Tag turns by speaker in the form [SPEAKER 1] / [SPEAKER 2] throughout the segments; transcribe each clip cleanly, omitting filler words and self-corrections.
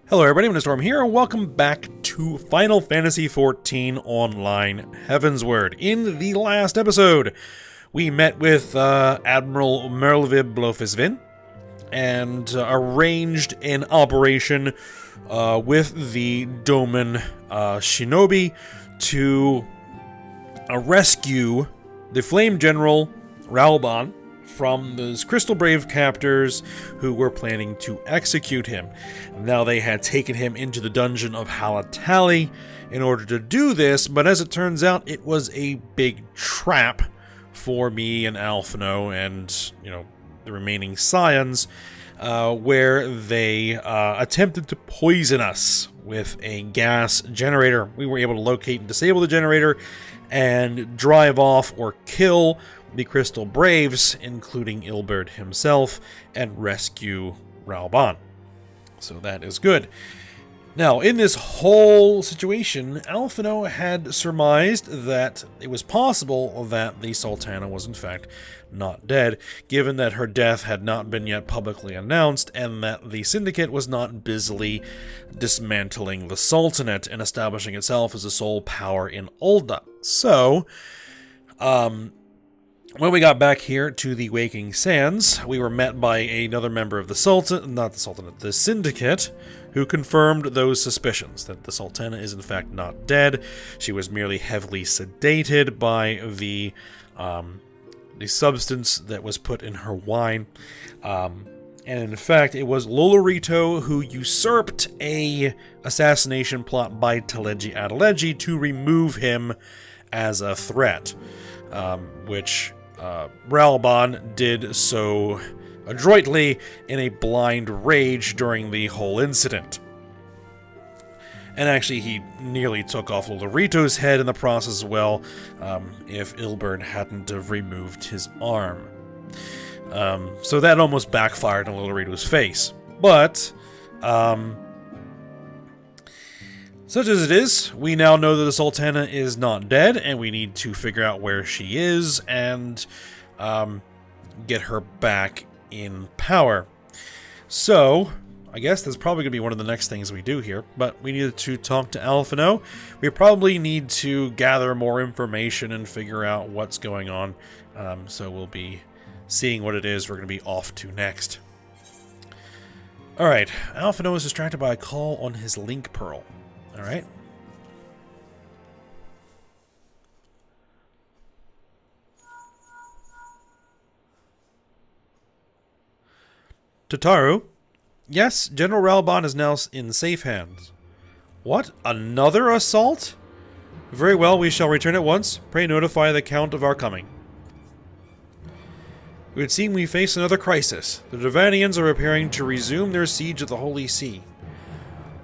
[SPEAKER 1] Hello everybody, I'm Storm here, and welcome back to Final Fantasy XIV Online Heavensward. In the last episode, we met with Admiral Merlviv Blofisvin and arranged an operation with the Doman Shinobi to rescue the Flame General Ralban from those Crystal Brave captors who were planning to execute him. Now they had taken him into the dungeon of Halatali in order to do this, but as it turns out, it was a big trap for me and Alphino and, the remaining Scions, where they attempted to poison us with a gas generator. We were able to locate and disable the generator and drive off or kill the Crystal Braves, including Ilberd himself, and rescue Ralban. So that is good. Now, in this whole situation, Alphino had surmised that it was possible that the Sultana was in fact not dead, given that her death had not been yet publicly announced, and that the Syndicate was not busily dismantling the Sultanate and establishing itself as the sole power in Ul'dah. So, when we got back here to the Waking Sands, we were met by another member of the the Syndicate, who confirmed those suspicions that the Sultana is in fact not dead. She was merely heavily sedated by the substance that was put in her wine. And in fact, it was Lolorito who usurped a assassination plot by Teleji Adeleji to remove him as a threat, which Ralban did so adroitly in a blind rage during the whole incident. And actually, he nearly took off Lolorito's head in the process as well, if Ilberd hadn't have removed his arm. So that almost backfired on Lolorito's face. But, such as it is, we now know that the Sultana is not dead, and we need to figure out where she is and get her back in power. So, I guess that's probably going to be one of the next things we do here, but we need to talk to Alphino. We probably need to gather more information and figure out what's going on, so we'll be seeing what it is we're going to be off to next. Alright, Alphino is distracted by a call on his Link Pearl. Alright. Tataru? Yes, General Ralban is now in safe hands. What? Another assault? Very well, we shall return at once. Pray notify the Count of our coming. It would seem we face another crisis. The Dravanians are preparing to resume their siege of the Holy See.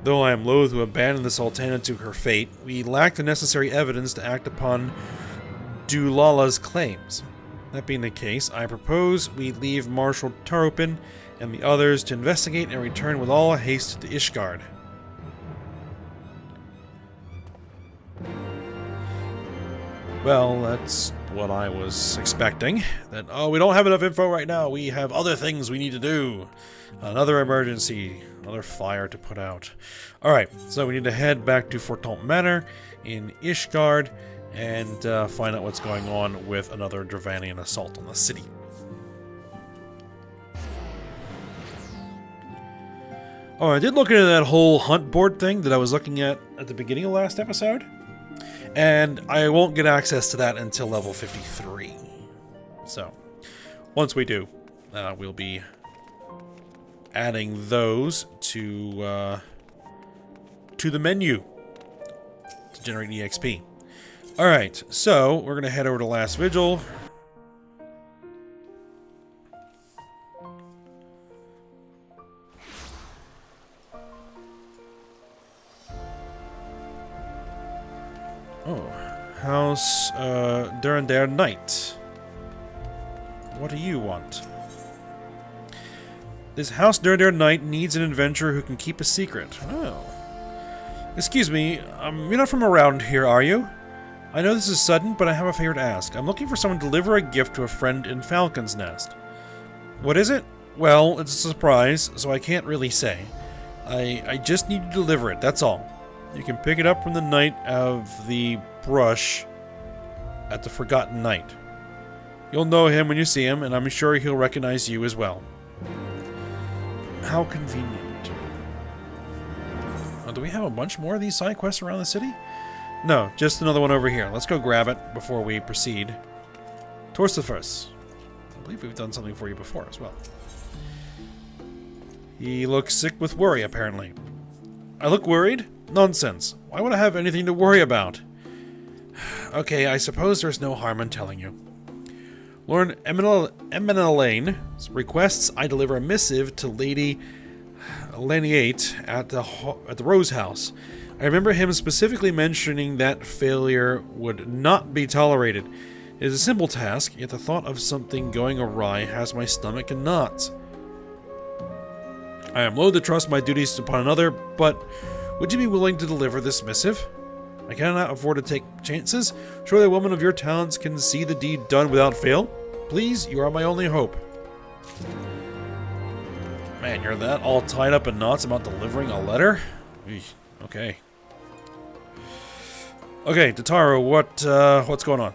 [SPEAKER 1] Though I am loath to abandon the Sultana to her fate, we lack the necessary evidence to act upon Dulala's claims. That being the case, I propose we leave Marshal Taropin and the others to investigate and return with all haste to Ishgard. Well, that's what I was expecting. That, we don't have enough info right now. We have other things we need to do. Another emergency. Another fire to put out. Alright, so we need to head back to Fortemps Manor in Ishgard and find out what's going on with another Dravanian assault on the city. Oh, I did look into that whole hunt board thing that I was looking at the beginning of last episode. And I won't get access to that until level 53. So, once we do, we'll be adding those to the menu to generate EXP. Alright, so we're going to head over to Last Vigil. Oh, House Durandare Knight. What do you want? This House Durandare Knight needs an adventurer who can keep a secret. Oh. Excuse me, you're not from around here, are you? I know this is sudden, but I have a favor to ask. I'm looking for someone to deliver a gift to a friend in Falcon's Nest. What is it? Well, it's a surprise, so I can't really say. I just need to deliver it, that's all. You can pick it up from the Knight of the Brush at the Forgotten Knight. You'll know him when you see him, and I'm sure he'll recognize you as well. How convenient. Oh, do we have a bunch more of these side quests around the city? No, just another one over here. Let's go grab it before we proceed. Torsifus. I believe we've done something for you before as well. He looks sick with worry, apparently. I look worried? Nonsense. Why would I have anything to worry about? Okay, I suppose there's no harm in telling you. Lord Emenelaine requests I deliver a missive to Lady Laniate at the Rose House. I remember him specifically mentioning that failure would not be tolerated. It is a simple task, yet the thought of something going awry has my stomach in knots. I am loath to trust my duties upon another, but would you be willing to deliver this missive? I cannot afford to take chances. Surely a woman of your talents can see the deed done without fail. Please, you are my only hope. Man, you're that all tied up in knots about delivering a letter? Eesh, okay. Okay, Tataru, what's going on?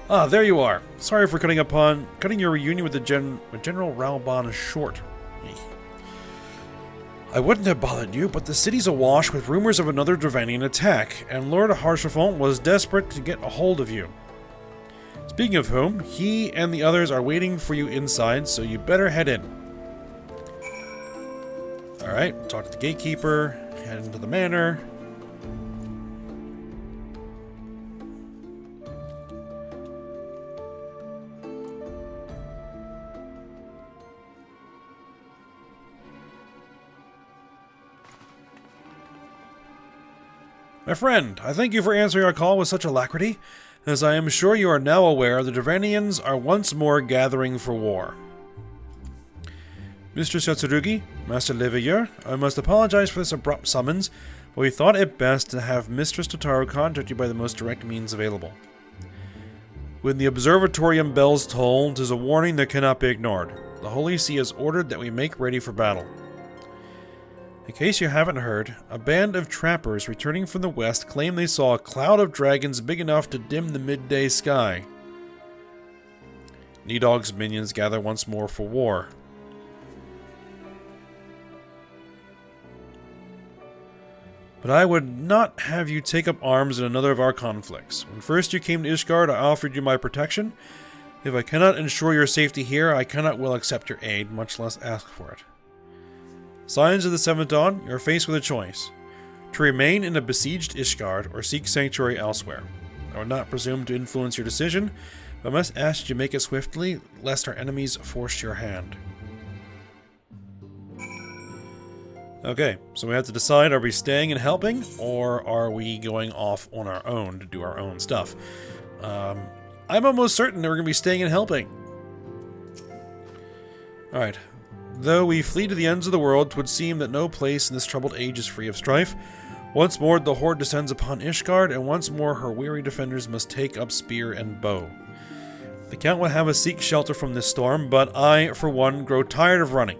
[SPEAKER 1] Ah, there you are. Sorry for cutting your reunion with the General Raoban short. Eesh. I wouldn't have bothered you, but the city's awash with rumors of another Dravanian attack, and Lord Haurchefant was desperate to get a hold of you. Speaking of whom, he and the others are waiting for you inside, so you better head in. Alright, talk to the gatekeeper, head into the manor. My friend, I thank you for answering our call with such alacrity. As I am sure you are now aware, the Dravanians are once more gathering for war. Mr. Yatsurugi, Master Leveilleur, I must apologize for this abrupt summons, but we thought it best to have Mistress Tataru contact you by the most direct means available. When the observatorium bells toll, 'tis a warning that cannot be ignored. The Holy See has ordered that we make ready for battle. In case you haven't heard, a band of trappers returning from the west claim they saw a cloud of dragons big enough to dim the midday sky. Nidog's minions gather once more for war. But I would not have you take up arms in another of our conflicts. When first you came to Ishgard, I offered you my protection. If I cannot ensure your safety here, I cannot well accept your aid, much less ask for it. Scions of the Seventh Dawn, you are faced with a choice. To remain in a besieged Ishgard or seek sanctuary elsewhere. I would not presume to influence your decision, but I must ask you to make it swiftly, lest our enemies force your hand. Okay, so we have to decide, are we staying and helping, or are we going off on our own to do our own stuff? I'm almost certain that we're going to be staying and helping. Alright. Though we flee to the ends of the world, 'twould seem that no place in this troubled age is free of strife. Once more the horde descends upon Ishgard, and once more her weary defenders must take up spear and bow. The Count will have us seek shelter from this storm, but I, for one, grow tired of running.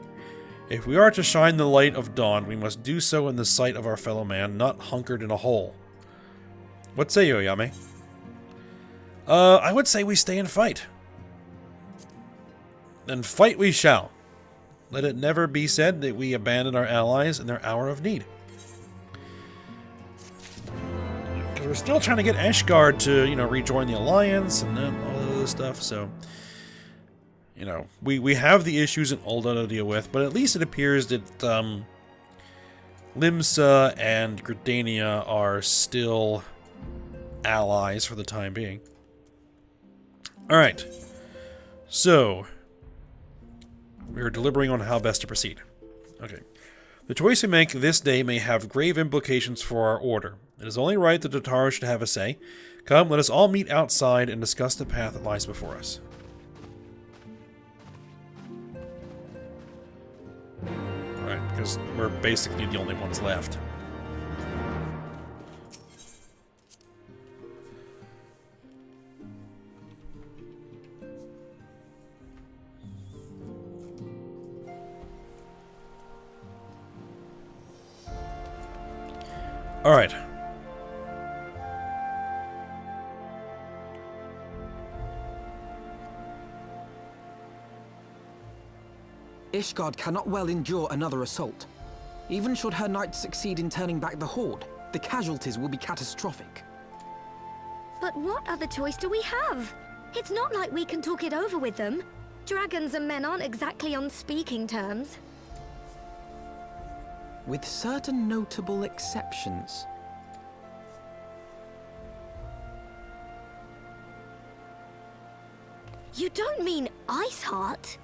[SPEAKER 1] If we are to shine the light of dawn, we must do so in the sight of our fellow man, not hunkered in a hole. What say you, Yame? I would say we stay and fight. Then fight we shall. Let it never be said that we abandon our allies in their hour of need. Because we're still trying to get Ishgard to, rejoin the alliance and then all that other stuff, so... we have the issues in Ul'dah to deal with, but at least it appears that, Limsa and Gridania are still allies for the time being. Alright. So... we are deliberating on how best to proceed. Okay. The choice we make this day may have grave implications for our order. It is only right that Tataru should have a say. Come, let us all meet outside and discuss the path that lies before us. Alright, because we're basically the only ones left. Alright.
[SPEAKER 2] Ishgard cannot well endure another assault. Even should her knights succeed in turning back the Horde, the casualties will be catastrophic.
[SPEAKER 3] But what other choice do we have? It's not like we can talk it over with them. Dragons and men aren't exactly on speaking terms.
[SPEAKER 2] With certain notable exceptions.
[SPEAKER 3] You don't mean Iceheart?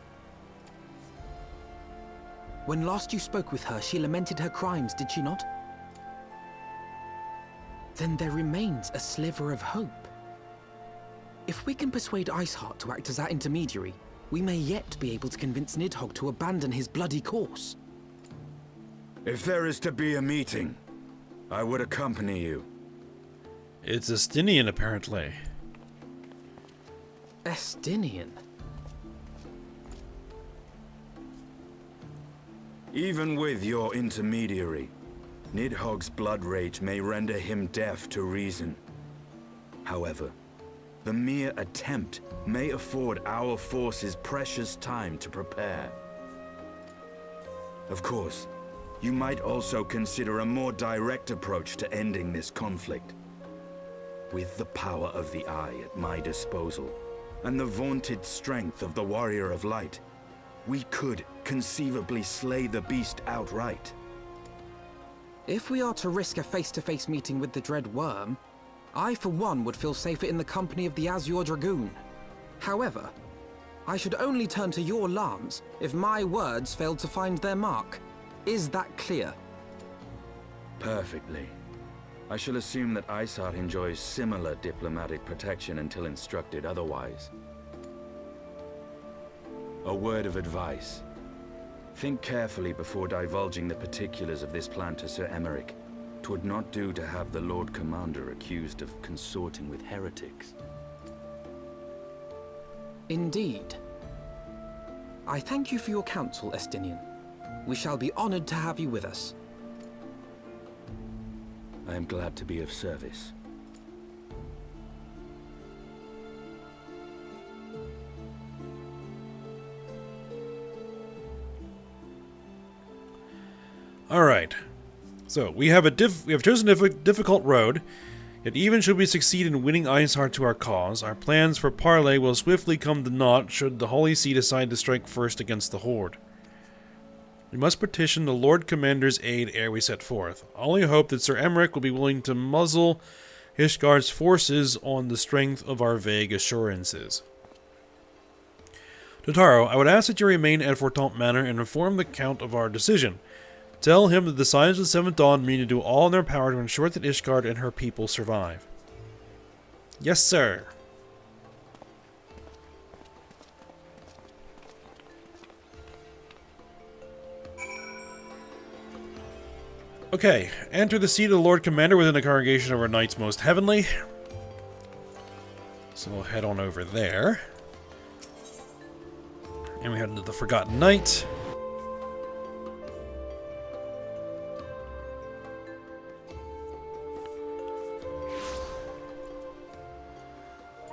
[SPEAKER 2] When last you spoke with her, she lamented her crimes, did she not? Then there remains a sliver of hope. If we can persuade Iceheart to act as our intermediary, we may yet be able to convince Nidhogg to abandon his bloody course.
[SPEAKER 4] If there is to be a meeting, I would accompany you.
[SPEAKER 1] It's Estinian, apparently.
[SPEAKER 2] Estinian?
[SPEAKER 4] Even with your intermediary, Nidhogg's blood rage may render him deaf to reason. However, the mere attempt may afford our forces precious time to prepare. Of course, you might also consider a more direct approach to ending this conflict. With the power of the Eye at my disposal, and the vaunted strength of the Warrior of Light, we could conceivably slay the beast outright.
[SPEAKER 2] If we are to risk a face-to-face meeting with the Dread Worm, I for one would feel safer in the company of the Azure Dragoon. However, I should only turn to your Lance if my words failed to find their mark. Is that clear?
[SPEAKER 4] Perfectly. I shall assume that Iceheart enjoys similar diplomatic protection until instructed otherwise. A word of advice. Think carefully before divulging the particulars of this plan to Sir Emmerich. 'Twould not do to have the Lord Commander accused of consorting with heretics.
[SPEAKER 2] Indeed. I thank you for your counsel, Estinian. We shall be honored to have you with us.
[SPEAKER 4] I am glad to be of service.
[SPEAKER 1] All right. So we have chosen a difficult road. Yet even should we succeed in winning Iceheart to our cause, our plans for parley will swiftly come to naught should the Holy See decide to strike first against the Horde. We must petition the Lord Commander's aid ere we set forth. I only hope that Sir Emmerich will be willing to muzzle Ishgard's forces on the strength of our vague assurances. Totaro, I would ask that you remain at Fortemps Manor and inform the Count of our decision. Tell him that the Signs of the Seventh Dawn mean to do all in their power to ensure that Ishgard and her people survive. Yes, sir. Okay, enter the seat of the Lord Commander within the congregation of our Knights Most Heavenly. So we'll head on over there. And we head into the Forgotten Knight.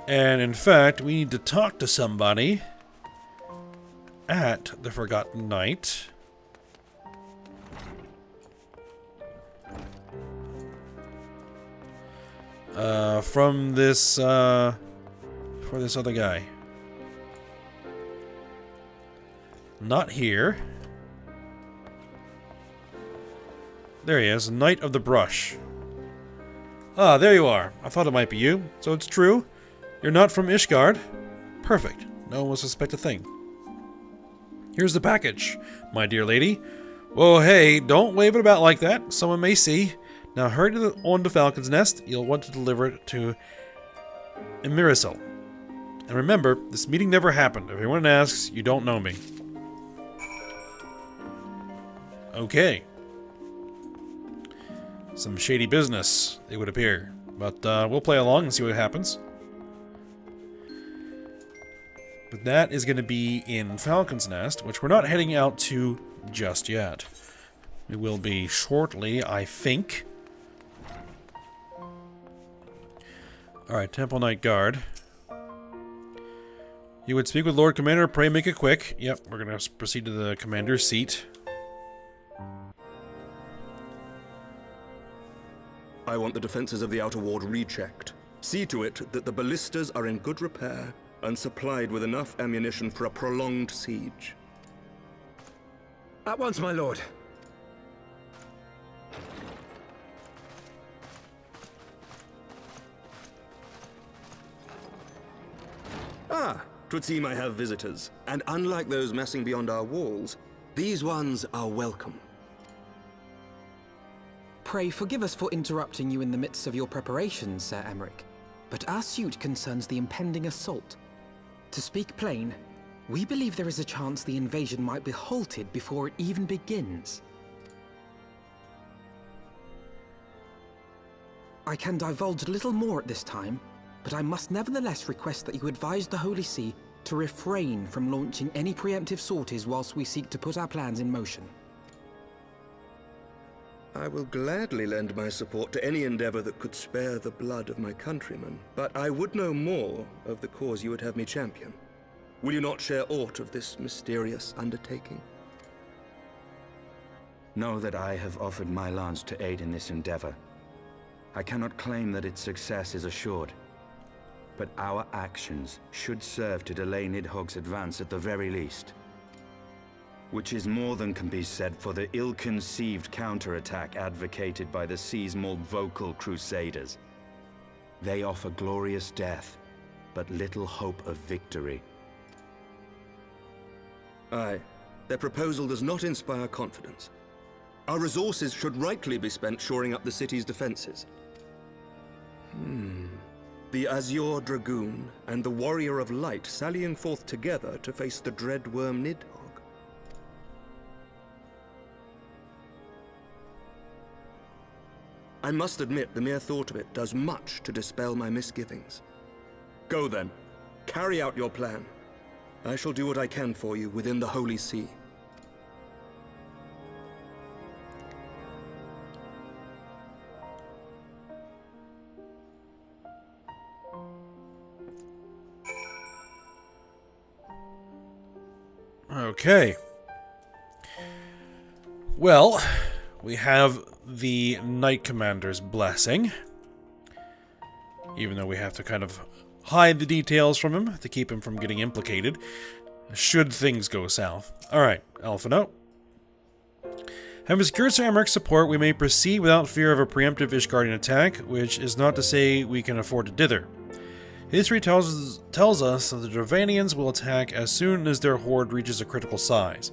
[SPEAKER 1] And in fact, we need to talk to somebody at the Forgotten Knight. From this, for this other guy. Not here. There he is, Knight of the Brush. Ah, there you are. I thought it might be you. So it's true? You're not from Ishgard? Perfect. No one will suspect a thing. Here's the package, my dear lady. Whoa, hey, don't wave it about like that. Someone may see. Now hurry on to Falcon's Nest. You'll want to deliver it to Eorzea. And remember, this meeting never happened. If anyone asks, you don't know me. Okay. Some shady business, it would appear. But we'll play along and see what happens. But that is going to be in Falcon's Nest, which we're not heading out to just yet. We will be shortly, I think. Alright, Temple Knight Guard. You would speak with Lord Commander, pray make it quick. Yep, we're gonna proceed to the commander's seat.
[SPEAKER 5] I want the defenses of the outer ward rechecked. See to it that the ballistas are in good repair and supplied with enough ammunition for a prolonged siege.
[SPEAKER 2] At once, my lord.
[SPEAKER 5] Ah, 'twould seem I have visitors. And unlike those massing beyond our walls, these ones are welcome.
[SPEAKER 2] Pray forgive us for interrupting you in the midst of your preparations, Sir Emmerich, but our suit concerns the impending assault. To speak plain, we believe there is a chance the invasion might be halted before it even begins. I can divulge little more at this time, but I must nevertheless request that you advise the Holy See to refrain from launching any preemptive sorties whilst we seek to put our plans in motion.
[SPEAKER 5] I will gladly lend my support to any endeavor that could spare the blood of my countrymen, but I would know more of the cause you would have me champion. Will you not share aught of this mysterious undertaking?
[SPEAKER 4] Know that I have offered my lance to aid in this endeavor. I cannot claim that its success is assured, but our actions should serve to delay Nidhogg's advance at the very least. Which is more than can be said for the ill-conceived counterattack advocated by the sea's more vocal crusaders. They offer glorious death, but little hope of victory.
[SPEAKER 5] Aye, their proposal does not inspire confidence. Our resources should rightly be spent shoring up the city's defenses. The Azure Dragoon and the Warrior of Light sallying forth together to face the dread worm Nidhogg. I must admit the mere thought of it does much to dispel my misgivings. Go then, carry out your plan. I shall do what I can for you within the Holy See.
[SPEAKER 1] Okay. Well, we have the Knight Commander's blessing. Even though we have to kind of hide the details from him to keep him from getting implicated, should things go south. Alright, Alphino. Having secured Sir Emmerich's support, we may proceed without fear of a preemptive Ishgardian attack, which is not to say we can afford to dither. History tells us that the Dravanians will attack as soon as their horde reaches a critical size.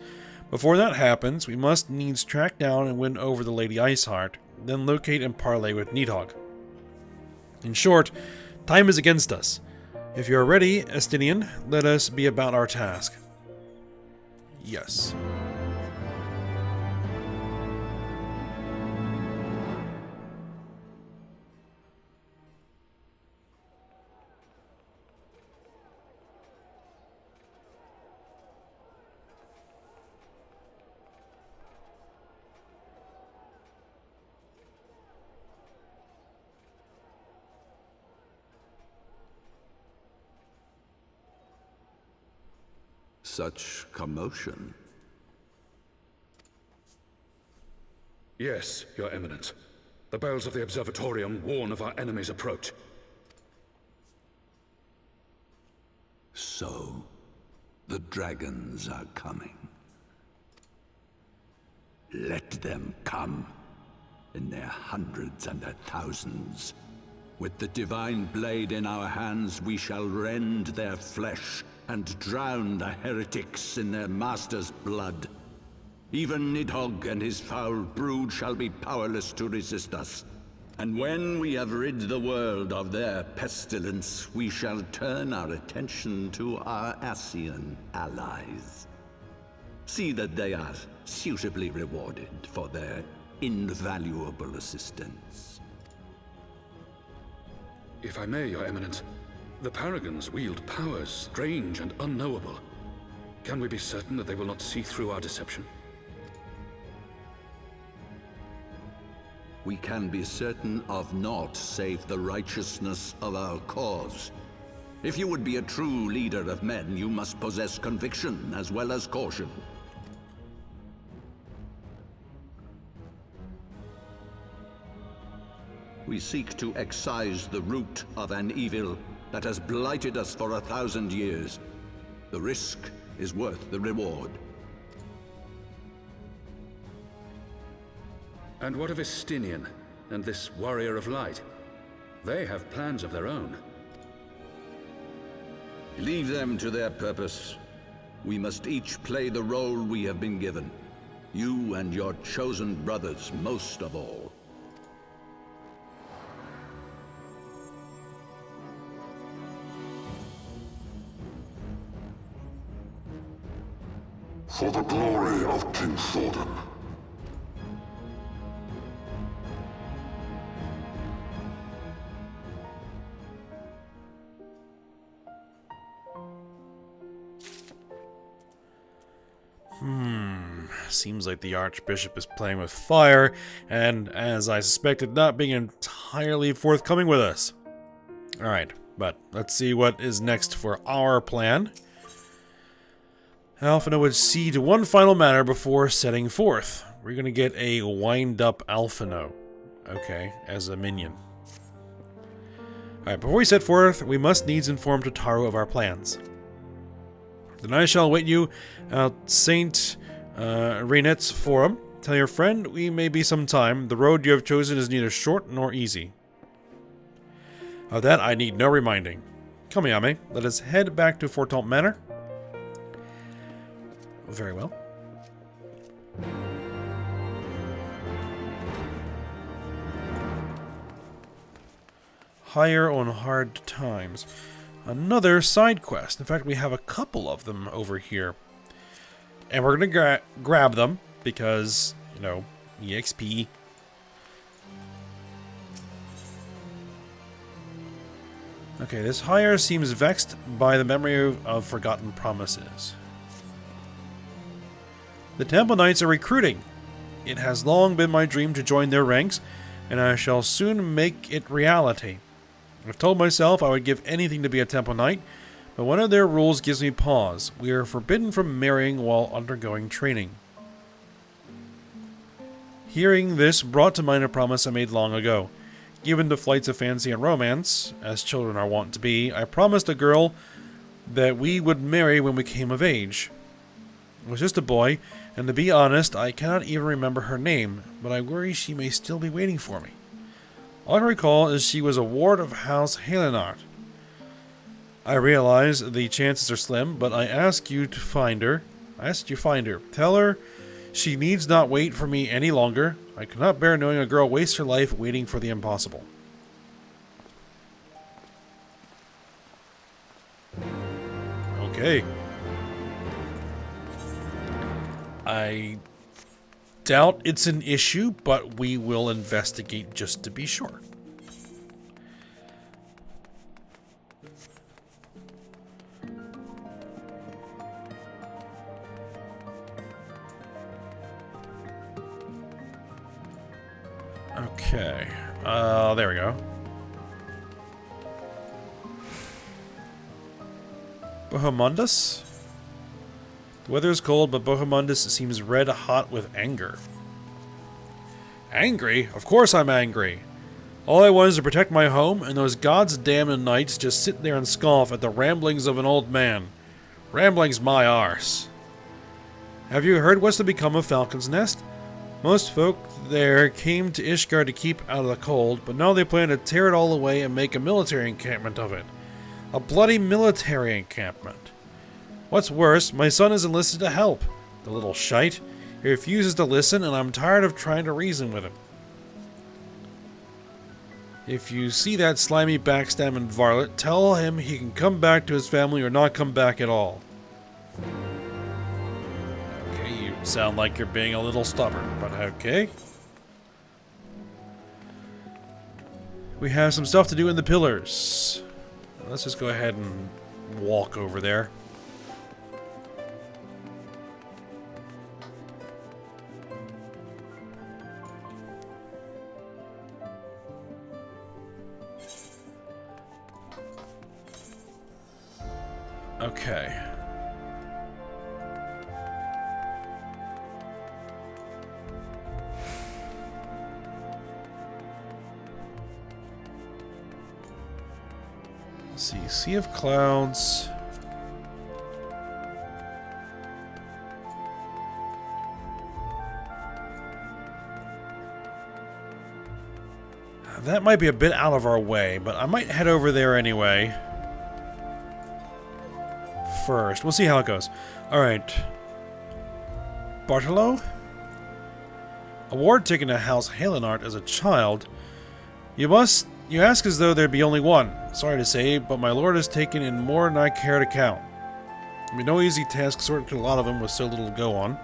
[SPEAKER 1] Before that happens, we must needs track down and win over the Lady Iceheart, then locate and parley with Nidhogg. In short, time is against us. If you are ready, Estinian, let us be about our task. Yes.
[SPEAKER 6] Such commotion.
[SPEAKER 7] Yes, Your Eminence. The bells of the Observatorium warn of our enemy's approach.
[SPEAKER 6] So, the dragons are coming. Let them come, in their hundreds and their thousands. With the divine blade in our hands, we shall rend their flesh and drown the heretics in their master's blood. Even Nidhogg and his foul brood shall be powerless to resist us. And when we have rid the world of their pestilence, we shall turn our attention to our Ascian allies. See that they are suitably rewarded for their invaluable assistance.
[SPEAKER 7] If I may, Your Eminence, the Paragons wield powers strange and unknowable. Can we be certain that they will not see through our deception?
[SPEAKER 6] we can be certain of naught save the righteousness of our cause. If you would be a true leader of men, you must possess conviction as well as caution. We seek to excise the root of an evil that has blighted us for 1,000 years. The risk is worth the reward.
[SPEAKER 7] And what of Estinian and this Warrior of Light? They have plans of their own.
[SPEAKER 6] Leave them to their purpose. We must each play the role we have been given. You and your chosen brothers most of all.
[SPEAKER 8] For the glory of King Thordan.
[SPEAKER 1] Seems like the Archbishop is playing with fire, and as I suspected, not being entirely forthcoming with us. Alright, but let's see what is next for our plan. Alphinaud would see to one final matter before setting forth. We're gonna get a wind-up Alphinaud. Okay, as a minion. Alright, before we set forth, we must needs inform Totaro of our plans. Then I shall await you at Saint Renet's Forum. Tell your friend we may be some time. The road you have chosen is neither short nor easy. Of that I need no reminding. Come, Yame, let us head back to Fortemps Manor. Very well. Hire on hard times. Another side quest. In fact, we have a couple of them over here. And we're going to grab them because, you know, EXP. Okay, this hire seems vexed by the memory of forgotten promises. The Temple Knights are recruiting. It has long been my dream to join their ranks, and I shall soon make it reality. I've told myself I would give anything to be a Temple Knight, but one of their rules gives me pause. We are forbidden from marrying while undergoing training. Hearing this brought to mind a promise I made long ago. Given the flights of fancy and romance, as children are wont to be, I promised a girl that we would marry when we came of age. I was just a boy, and to be honest, I cannot even remember her name, but I worry she may still be waiting for me. All I recall is she was a ward of House Halenart. I realize the chances are slim, but I ask you to find her. Tell her she needs not wait for me any longer. I cannot bear knowing a girl wastes her life waiting for the impossible. Okay. I doubt it's an issue, but we will investigate just to be sure. Okay. There we go. Bohemundus? The weather is cold, but Bohemundus seems red hot with anger. Angry? Of course I'm angry. All I want is to protect my home, and those gods damned knights just sit there and scoff at the ramblings of an old man. Rambling's my arse. Have you heard what's to become of Falcon's Nest? Most folk there came to Ishgard to keep out of the cold, but now they plan to tear it all away and make a military encampment of it. A bloody military encampment. What's worse, my son is enlisted to help. The little shite. He refuses to listen, and I'm tired of trying to reason with him. If you see that slimy backstabbing varlet, tell him he can come back to his family or not come back at all. Okay, you sound like you're being a little stubborn, but okay. We have some stuff to do in the pillars. Let's just go ahead and walk over there. Okay. Let's see. Sea of Clouds. That might be a bit out of our way, but I might head over there anyway. First. We'll see how it goes. Alright. Bartolo? A ward taken to House Halenart as a child. You ask as though there'd be only one. Sorry to say, but my lord has taken in more than I care to count. I mean, no easy task sorted to a lot of them with so little to go on.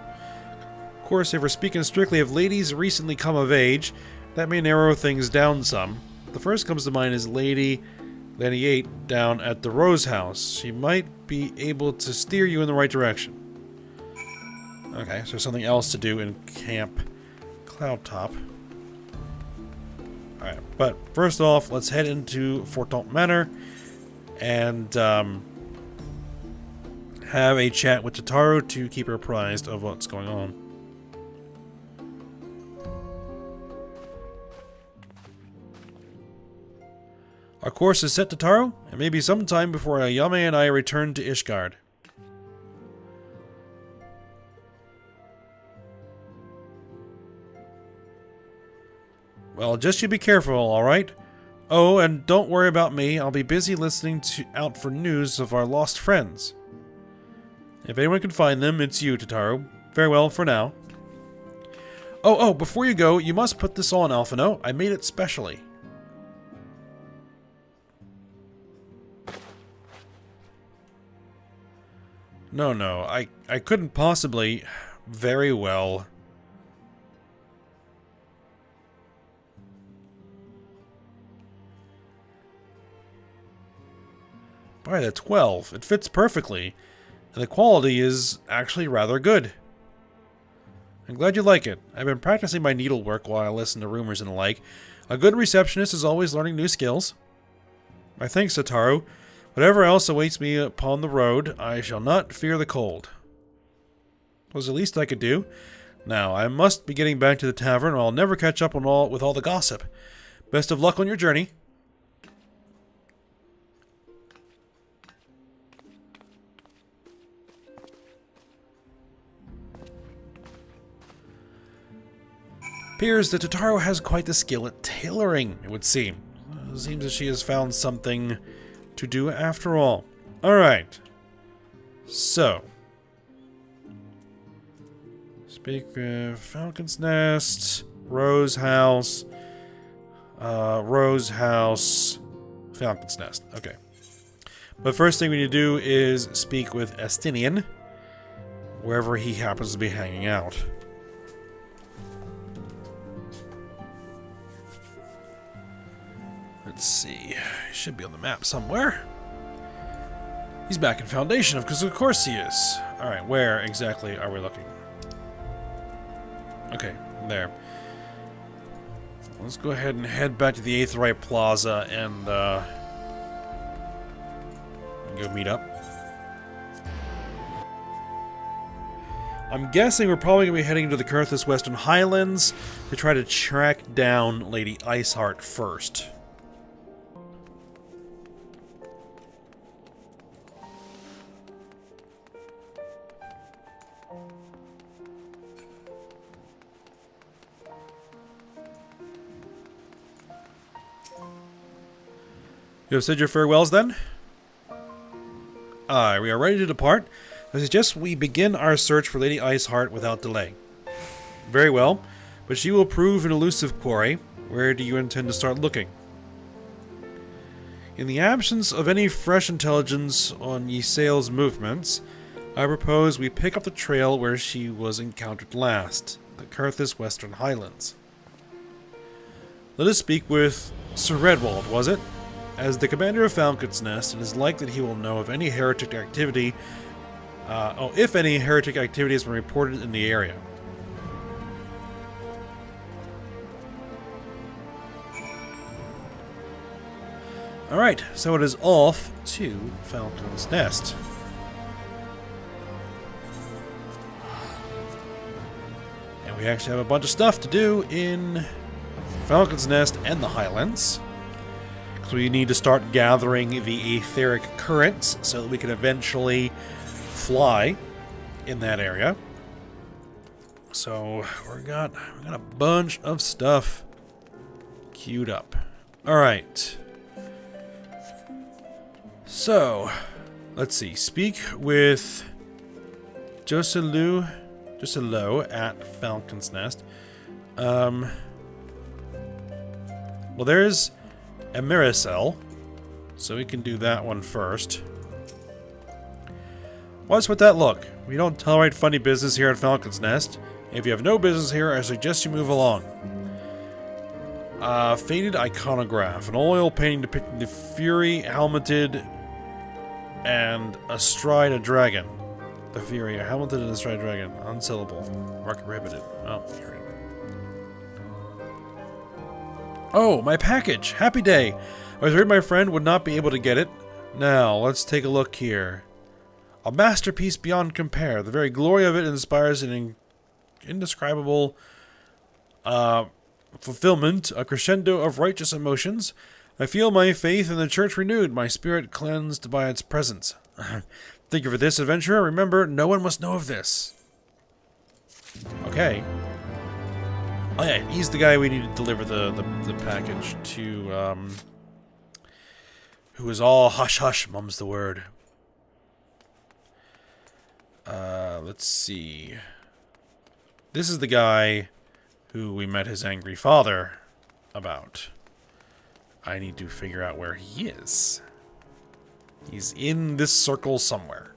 [SPEAKER 1] Of course, if we're speaking strictly of ladies recently come of age, that may narrow things down some. The first comes to mind is Lady 8 down at the Rose House. She might be able to steer you in the right direction. Okay, so something else to do in Camp Cloudtop. Alright, but first off, let's head into Fortalt Manor and have a chat with Tataru to keep her apprised of what's going on. Our course is set, Tataru. It may be some time before Ayame and I return to Ishgard. Well, just you be careful, alright? Oh, and don't worry about me. I'll be busy listening out for news of our lost friends. If anyone can find them, it's you, Tataru. Farewell for now. Oh, before you go, you must put this on, Alphino. I made it specially. No, I couldn't possibly. Very well. By the 12, it fits perfectly, and the quality is actually rather good. I'm glad you like it. I've been practicing my needlework while I listen to rumors and the like. A good receptionist is always learning new skills. My thanks, Tataru. Whatever else awaits me upon the road, I shall not fear the cold. It was the least I could do. Now, I must be getting back to the tavern, or I'll never catch up with all the gossip. Best of luck on your journey. Appears that Tataru has quite the skill at tailoring, it would seem. It seems that she has found something to do after all. Alright. So. Speak of Falcon's Nest, Rose House, Falcon's Nest. Okay. But first thing we need to do is speak with Estinian, wherever he happens to be hanging out. Let's see. He should be on the map somewhere. He's back in Foundation, because of course he is. Alright, where exactly are we looking? Okay, there. Let's go ahead and head back to the Aetheryte Plaza and go meet up. I'm guessing we're probably going to be heading to the Kurthus Western Highlands to try to track down Lady Iceheart first. You have said your farewells, then? Aye, we are ready to depart. I suggest we begin our search for Lady Iceheart without delay. Very well, but she will prove an elusive quarry. Where do you intend to start looking? In the absence of any fresh intelligence on Ysael's movements, I propose we pick up the trail where she was encountered last, the Kurthus Western Highlands. Let us speak with Sir Redwald, was it? As the commander of Falcon's Nest, it is likely that he will know of any heretic activity, if any heretic activity has been reported in the area. Alright, so it is off to Falcon's Nest. we actually have a bunch of stuff to do in Falcon's Nest and the Highlands. So we need to start gathering the etheric currents so that we can eventually fly in that area. So we got a bunch of stuff queued up. Alright. So, let's see. Speak with Joselu at Falcon's Nest. Well, there's a Miracel, so we can do that one first. What's with that look? We don't tolerate funny business here at Falcon's Nest. If you have no business here, I suggest you move along. Faded iconograph. An oil painting depicting the Fury helmeted and astride a dragon. The Fury, helmeted and astride a dragon. Unsellable. Market prohibited. Oh, here we go. Oh, my package! Happy day! I was worried my friend would not be able to get it. Now, let's take a look here. A masterpiece beyond compare. The very glory of it inspires an indescribable fulfillment, a crescendo of righteous emotions. I feel my faith in the church renewed, my spirit cleansed by its presence. Thank you for this, adventurer. Remember, no one must know of this. Okay. Oh yeah, he's the guy we need to deliver the package to, who is all hush-hush, mum's the word. Let's see. This is the guy who we met his angry father about. I need to figure out where he is. He's in this circle somewhere.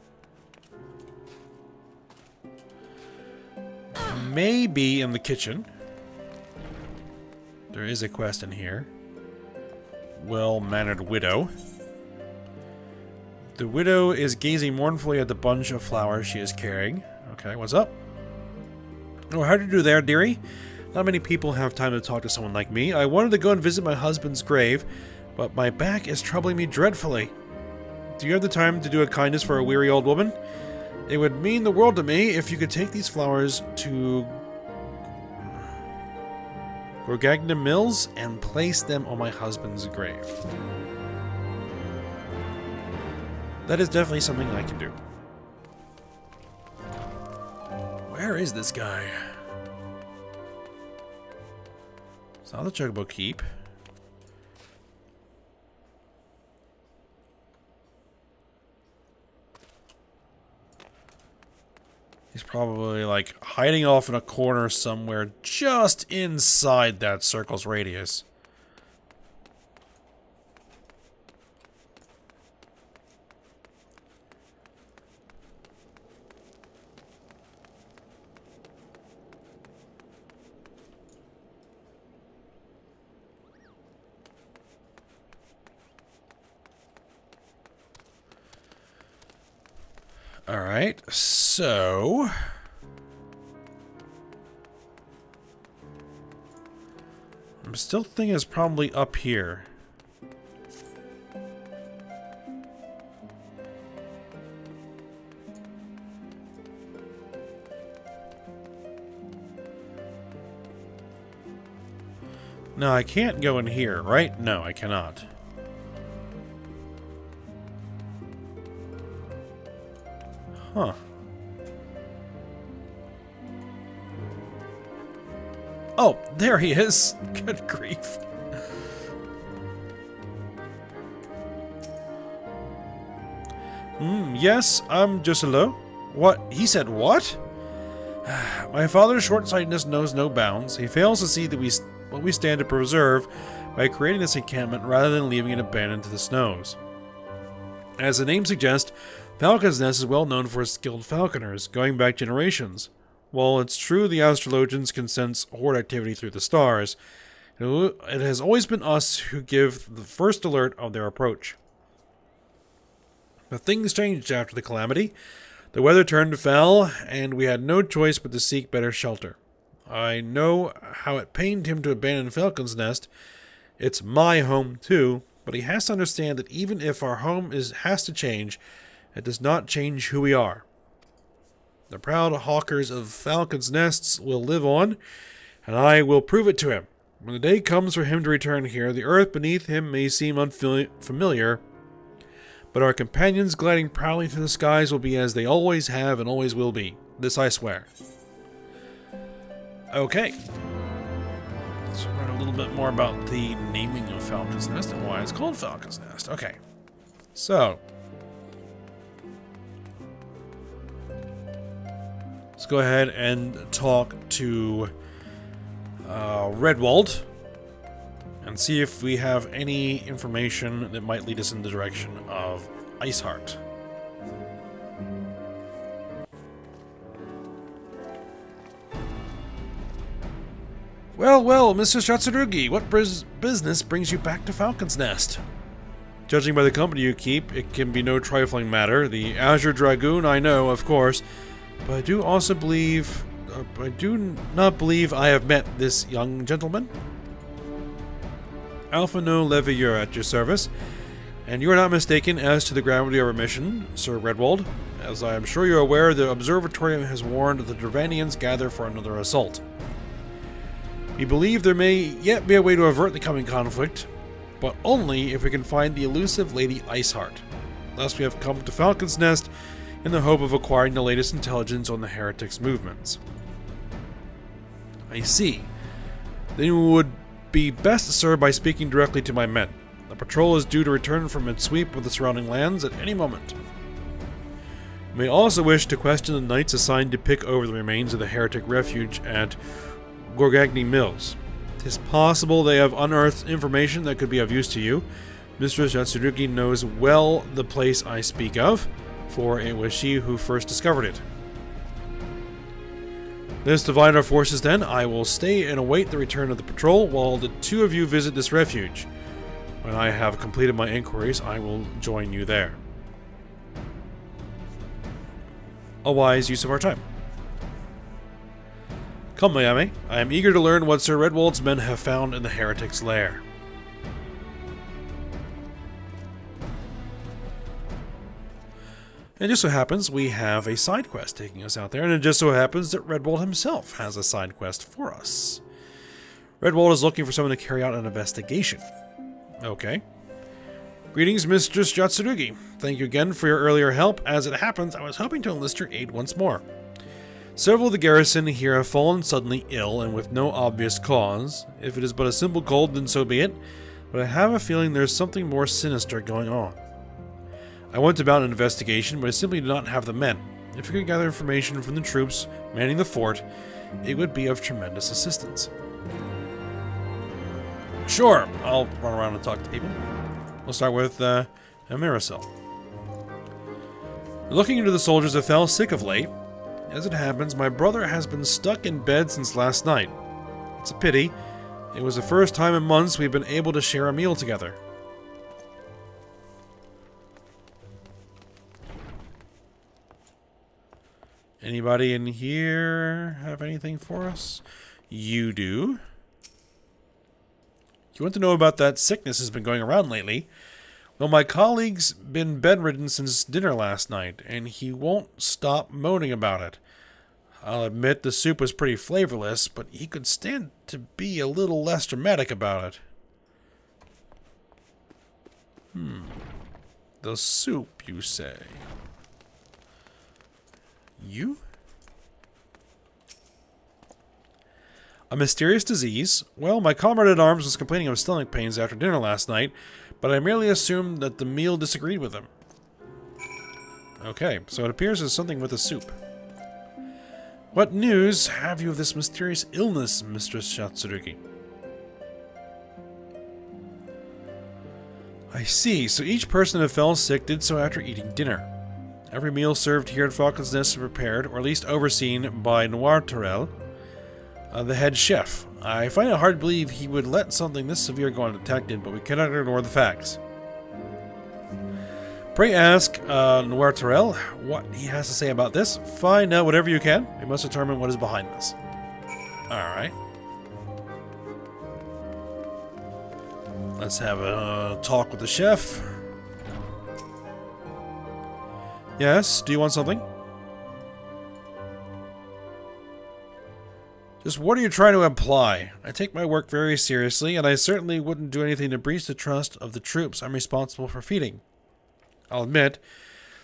[SPEAKER 1] Maybe in the kitchen. There is a quest in here. Well-mannered widow. The widow is gazing mournfully at the bunch of flowers she is carrying. Okay, what's up? Oh, how do you do there, dearie? Not many people have time to talk to someone like me. I wanted to go and visit my husband's grave, but my back is troubling me dreadfully. Do you have the time to do a kindness for a weary old woman? It would mean the world to me if you could take these flowers to Gorgagna Mills and place them on my husband's grave. That is definitely something I can do. Where is this guy? It's not the Chocobo Keep. He's probably like hiding off in a corner somewhere just inside that circle's radius. Alright, so I'm still thinking it's probably up here. No, I can't go in here, right? No, I cannot. Huh. Oh, there he is. Good grief. Yes, I'm Joselu. What? He said what? My father's short-sightedness knows no bounds. He fails to see that what we stand to preserve by creating this encampment rather than leaving it abandoned to the snows. As the name suggests, Falcon's Nest is well known for its skilled falconers, going back generations. While it's true the astrologians can sense horde activity through the stars, it has always been us who give the first alert of their approach. But things changed after the calamity. The weather turned foul, and we had no choice but to seek better shelter. I know how it pained him to abandon Falcon's Nest. It's my home too, but he has to understand that even if our home has to change, it does not change who we are. The proud hawkers of Falcon's Nests will live on, and I will prove it to him. When the day comes for him to return here, the earth beneath him may seem unfamiliar, but our companions gliding proudly through the skies will be as they always have and always will be. This I swear. Okay. Let's learn a little bit more about the naming of Falcon's Nest and why it's called Falcon's Nest. Okay. So, let's go ahead and talk to Redwald and see if we have any information that might lead us in the direction of Iceheart. Well, Mr. Shatsurugi, what business brings you back to Falcon's Nest? Judging by the company you keep, it can be no trifling matter. The Azure Dragoon, I know, of course, but I do not believe I have met this young gentleman. Alpha No Levieur at your service, and you are not mistaken as to the gravity of our mission, Sir Redwald. As I am sure you are aware, the Observatorium has warned the Dravanians gather for another assault. We believe there may yet be a way to avert the coming conflict, but only if we can find the elusive Lady Iceheart. Thus we have come to Falcon's Nest in the hope of acquiring the latest intelligence on the heretics' movements. I see. Then you would be best served by speaking directly to my men. The patrol is due to return from its sweep of the surrounding lands at any moment. You may also wish to question the knights assigned to pick over the remains of the heretic refuge at Gorgagni Mills. It is possible they have unearthed information that could be of use to you. Mistress Yatsurugi knows well the place I speak of, for it was she who first discovered it. Let's divide our forces then. I will stay and await the return of the patrol while the two of you visit this refuge. When I have completed my inquiries, I will join you there. A wise use of our time. Come, Miami. I am eager to learn what Sir Redwald's men have found in the heretic's lair. And it just so happens we have a side quest taking us out there, and it just so happens that Redwald himself has a side quest for us. Redwald is looking for someone to carry out an investigation. Okay. Greetings, Mistress Yatsurugi. Thank you again for your earlier help. As it happens, I was hoping to enlist your aid once more. Several of the garrison here have fallen suddenly ill and with no obvious cause. If it is but a simple cold, then so be it, but I have a feeling there's something more sinister going on. I went about an investigation, but I simply do not have the men. If you could gather information from the troops manning the fort, it would be of tremendous assistance. Sure, I'll run around and talk to people. We'll start with Marisol. Looking into the soldiers that fell sick of late, as it happens, my brother has been stuck in bed since last night. It's a pity. It was the first time in months we've been able to share a meal together. Anybody in here have anything for us? You do. You want to know about that sickness that's been going around lately? Well, my colleague's been bedridden since dinner last night, and he won't stop moaning about it. I'll admit the soup was pretty flavorless, but he could stand to be a little less dramatic about it. The soup, you say? You? A mysterious disease? Well, my comrade-at-arms was complaining of stomach pains after dinner last night, but I merely assumed that the meal disagreed with him. Okay, so it appears there's something with the soup. What news have you of this mysterious illness, Mistress Shatsurugi? I see, so each person who fell sick did so after eating dinner. Every meal served here at Falcon's Nest is prepared, or at least overseen, by Noir Terrell, the head chef. I find it hard to believe he would let something this severe go undetected, but we cannot ignore the facts. Pray ask Noir Terrell what he has to say about this. Find out whatever you can. We must determine what is behind this. Alright. Let's have a talk with the chef. Yes, do you want something? Just what are you trying to imply? I take my work very seriously, and I certainly wouldn't do anything to breach the trust of the troops I'm responsible for feeding. I'll admit,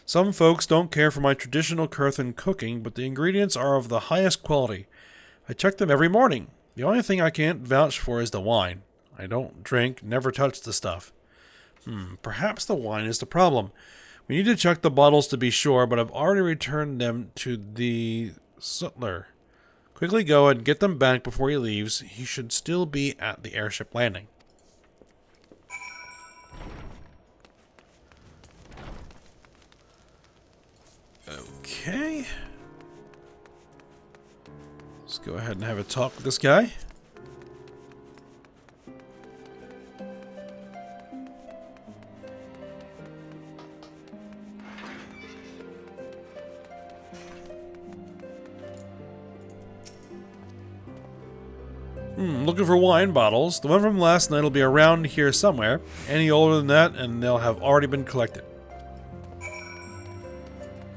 [SPEAKER 1] some folks don't care for my traditional Kurthan cooking, but the ingredients are of the highest quality. I check them every morning. The only thing I can't vouch for is the wine. I don't drink, never touch the stuff. Perhaps the wine is the problem. We need to check the bottles to be sure, but I've already returned them to the sutler. Quickly go and get them back before he leaves. He should still be at the airship landing. Okay. Let's go ahead and have a talk with this guy. Looking for wine bottles. The one from last night will be around here somewhere. Any older than that, and they'll have already been collected.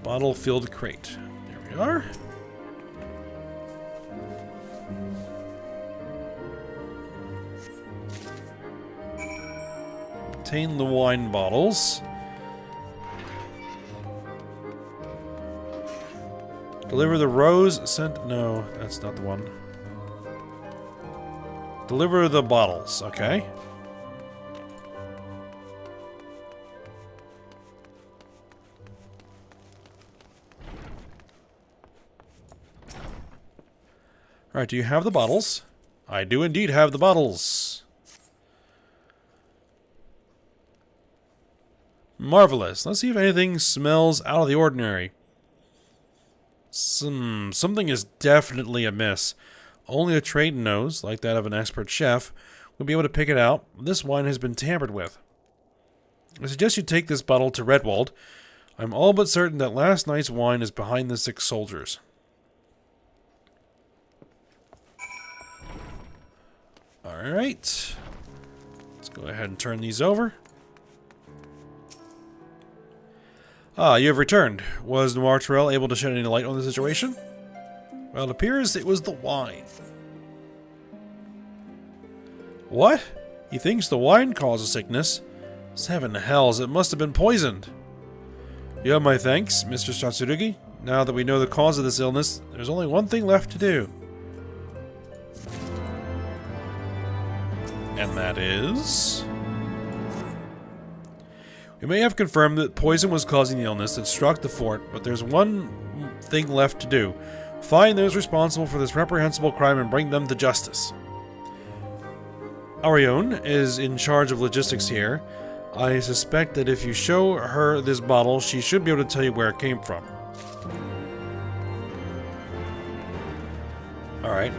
[SPEAKER 1] Bottle-filled crate. There we are. Obtain the wine bottles. Deliver the rose scent. No, that's not the one. Deliver the bottles, okay. Alright, do you have the bottles? I do indeed have the bottles. Marvelous. Let's see if anything smells out of the ordinary. Something is definitely amiss. Only a trained nose, like that of an expert chef, would be able to pick it out. This wine has been tampered with. I suggest you take this bottle to Redwald. I'm all but certain that last night's wine is behind the 6 soldiers. Alright. Let's go ahead and turn these over. Ah, you have returned. Was Noir Terrell able to shed any light on the situation? Well, it appears it was the wine. What? He thinks the wine causes sickness? 7 hells, it must have been poisoned. You have my thanks, Mr. Satsurugi. Now that we know the cause of this illness, there's only one thing left to do. And that is... We may have confirmed that poison was causing the illness that struck the fort, but there's one thing left to do. Find those responsible for this reprehensible crime and bring them to justice. Arione is in charge of logistics here. I suspect that if you show her this bottle, she should be able to tell you where it came from. Alright.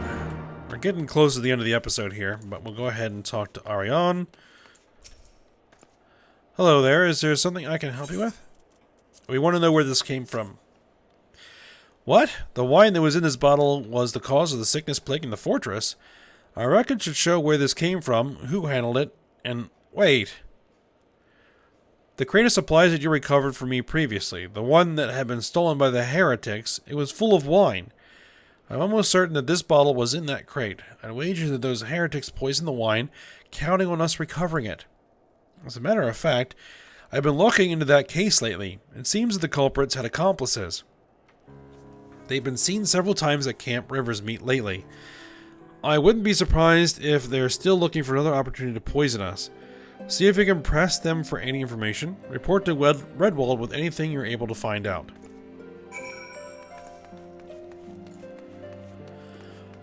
[SPEAKER 1] We're getting close to the end of the episode here, but we'll go ahead and talk to Arione. Hello there, is there something I can help you with? We want to know where this came from. What? The wine that was in this bottle was the cause of the sickness plaguing the fortress? Our record should show where this came from, who handled it, and... Wait. The crate of supplies that you recovered from me previously, the one that had been stolen by the heretics, it was full of wine. I'm almost certain that this bottle was in that crate. I'd wager that those heretics poisoned the wine, counting on us recovering it. As a matter of fact, I've been looking into that case lately. It seems that the culprits had accomplices. They've been seen several times at Camp Riversmeet lately. I wouldn't be surprised if they're still looking for another opportunity to poison us. See if you can press them for any information. Report to Redwald with anything you're able to find out.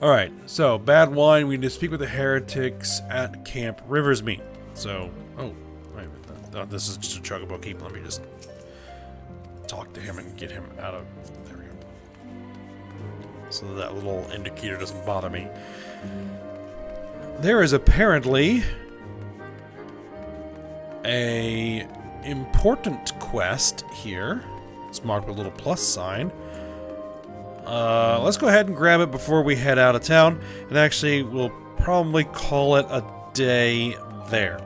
[SPEAKER 1] Alright, so, bad wine. We need to speak with the heretics at Camp Riversmeet. So, oh, wait a minute. No, this is just a chocobo keep. Let me just talk to him and get him out of... There we go. So that little indicator doesn't bother me. There is apparently a important quest here. It's marked with a little plus sign. Let's go ahead and grab it before we head out of town. And actually, we'll probably call it a day there.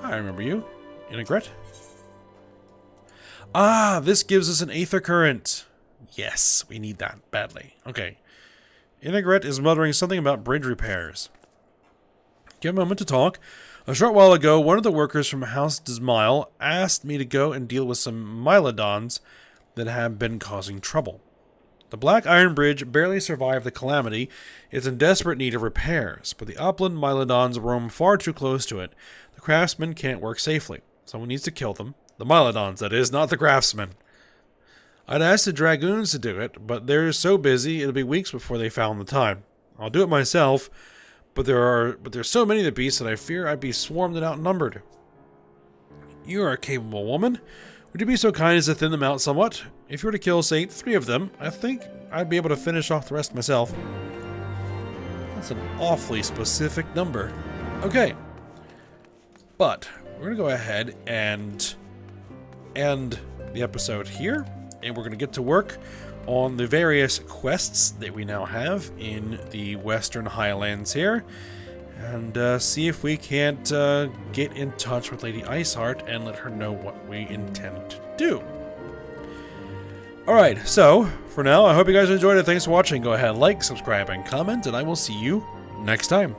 [SPEAKER 1] I remember you. Integrat. Ah, this gives us an aether current. Yes, we need that badly. Okay. Inigret is muttering something about bridge repairs. Give a moment to talk. A short while ago, one of the workers from House Dismile asked me to go and deal with some Mylodons that have been causing trouble. The Black Iron Bridge barely survived the calamity. It's in desperate need of repairs, but the upland Mylodons roam far too close to it. The craftsmen can't work safely. Someone needs to kill them. The Mylodons, that is, not the craftsmen. I'd asked the Dragoons to do it, but they're so busy it'll be weeks before they found the time. I'll do it myself, but there's so many of the beasts that I fear I'd be swarmed and outnumbered. You are a capable woman. Would you be so kind as to thin them out somewhat? If you were to kill, say, 3 of them, I think I'd be able to finish off the rest myself. That's an awfully specific number. Okay. But we're going to go ahead and end the episode here. And we're going to get to work on the various quests that we now have in the Western Highlands here. And see if we can't get in touch with Lady Iceheart and let her know what we intend to do. Alright, so for now, I hope you guys enjoyed it. Thanks for watching. Go ahead, like, subscribe, and comment, and I will see you next time.